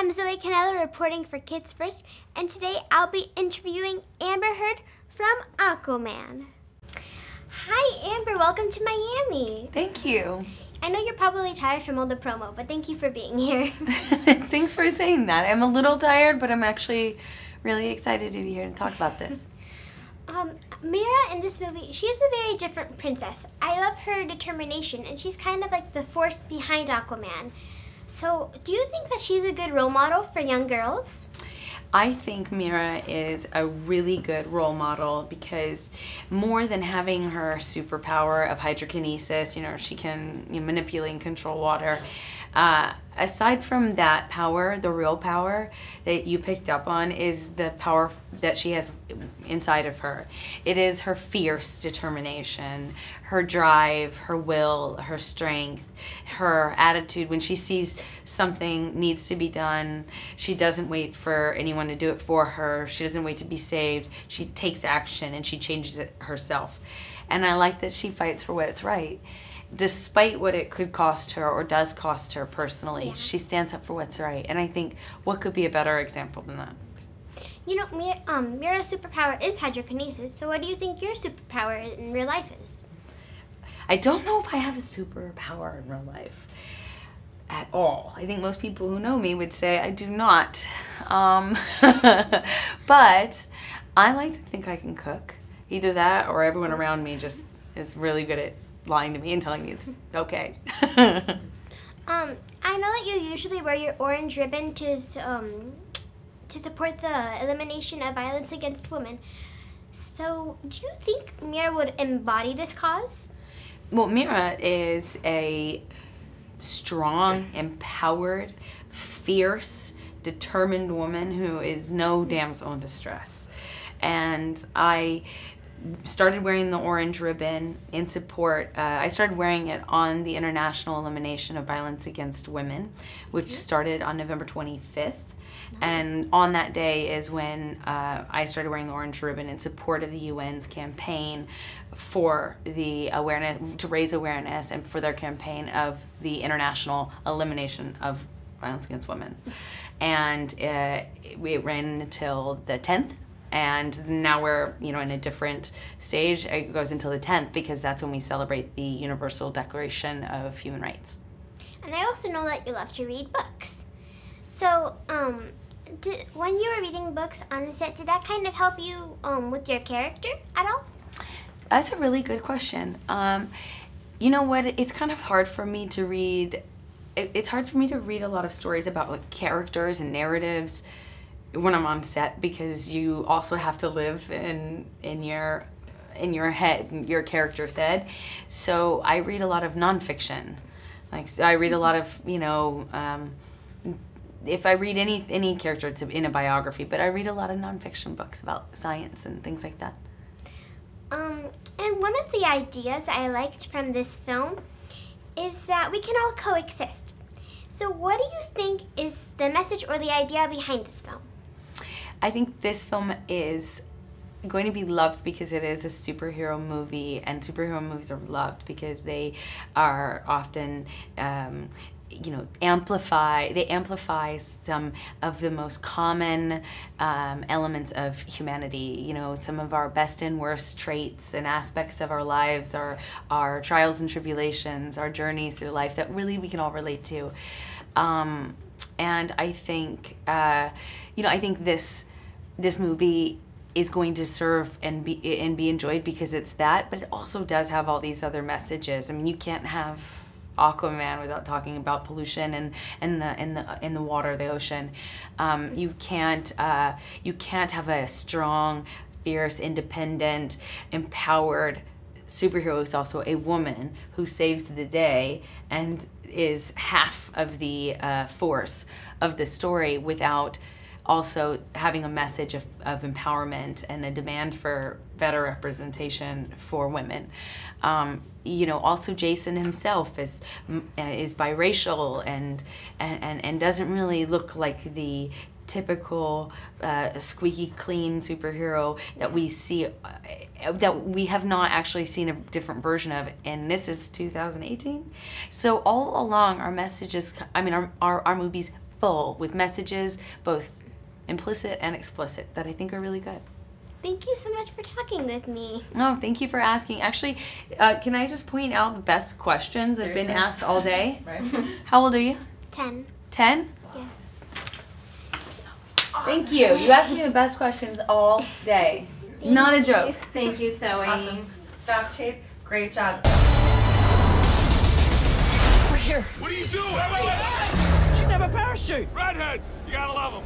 I'm Zoe Canella reporting for Kids First, and today I'll be interviewing Amber Heard from Aquaman. Hi Amber, welcome to Miami. Thank you. I know you're probably tired from all the promo, but thank you for being here. Thanks for saying that. I'm a little tired, but I'm actually really excited to be here and talk about this. Mira in this movie, she is a very different princess. I love her determination, and she's kind of like the force behind Aquaman. So, do you think that she's a good role model for young girls? I think Mira is a really good role model because more than having her superpower of hydrokinesis, she can manipulate and control water. Aside from that power, the real power that you picked up on is the power that she has inside of her. It is her fierce determination, her drive, her will, her strength, her attitude. When she sees something needs to be done, she doesn't wait for anyone to do it for her. She doesn't wait to be saved. She takes action and she changes it herself. And I like that she fights for what's right. Despite what it could cost her or does cost her personally, she stands up for what's right. And I think what could be a better example than that? Mira's superpower is hydrokinesis, so what do you think your superpower in real life is? I don't know if I have a superpower in real life at all. I think most people who know me would say I do not. But I like to think I can cook. Either that or everyone around me just is really good at lying to me and telling me it's okay. I know that you usually wear your orange ribbon to support the elimination of violence against women. So, do you think Mira would embody this cause? Well, Mira is a strong, empowered, fierce, determined woman who is no damsel in distress. And I started wearing the orange ribbon in support. I started wearing it on the International Elimination of Violence Against Women, which started on November 25th. And on that day is when I started wearing the orange ribbon in support of the UN's campaign for the awareness, to raise awareness and for their campaign of the international elimination of violence against women. And it ran until the 10th. And now we're, in a different stage. It goes until the 10th because that's when we celebrate the Universal Declaration of Human Rights. And I also know that you love to read books. So, when you were reading books on the set, did that kind of help you with your character at all? That's a really good question. You know what? It's kind of hard for me to read. It's hard for me to read a lot of stories about characters and narratives when I'm on set because you also have to live in your head, your character's head. So I read a lot of nonfiction. I read a lot of if I read any character, it's in a biography. But I read a lot of nonfiction books about science and things like that. And one of the ideas I liked from this film is that we can all coexist. So what do you think is the message or the idea behind this film? I think this film is going to be loved because it is a superhero movie, and superhero movies are loved because they are often amplify some of the most common elements of humanity. Some of our best and worst traits and aspects of our lives, our trials and tribulations, our journeys through life that really we can all relate to. And I think, I think this movie is going to serve and be enjoyed because it's that, but it also does have all these other messages. I mean, you can't have Aquaman without talking about pollution and the water, the ocean. You can't have a strong, fierce, independent, empowered superhero who's also a woman who saves the day and is half of the force of the story without also having a message of empowerment and a demand for better representation for women. Also Jason himself is biracial and doesn't really look like the typical squeaky clean superhero that we see, that we have not actually seen a different version of, and this is 2018. So all along our messages, our movies full with messages, both implicit and explicit, that I think are really good. Thank you so much for talking with me. Oh, thank you for asking. Actually, can I just point out the best questions that have been asked all day? Right. How old are you? 10. 10? Yeah. Thank you. You asked me the best questions all day. Not a joke. Thank you, Zoe. Awesome. Stop tape. Great job. We're here. What are you doing? Wait. She didn't have a parachute. Redheads, you gotta love them.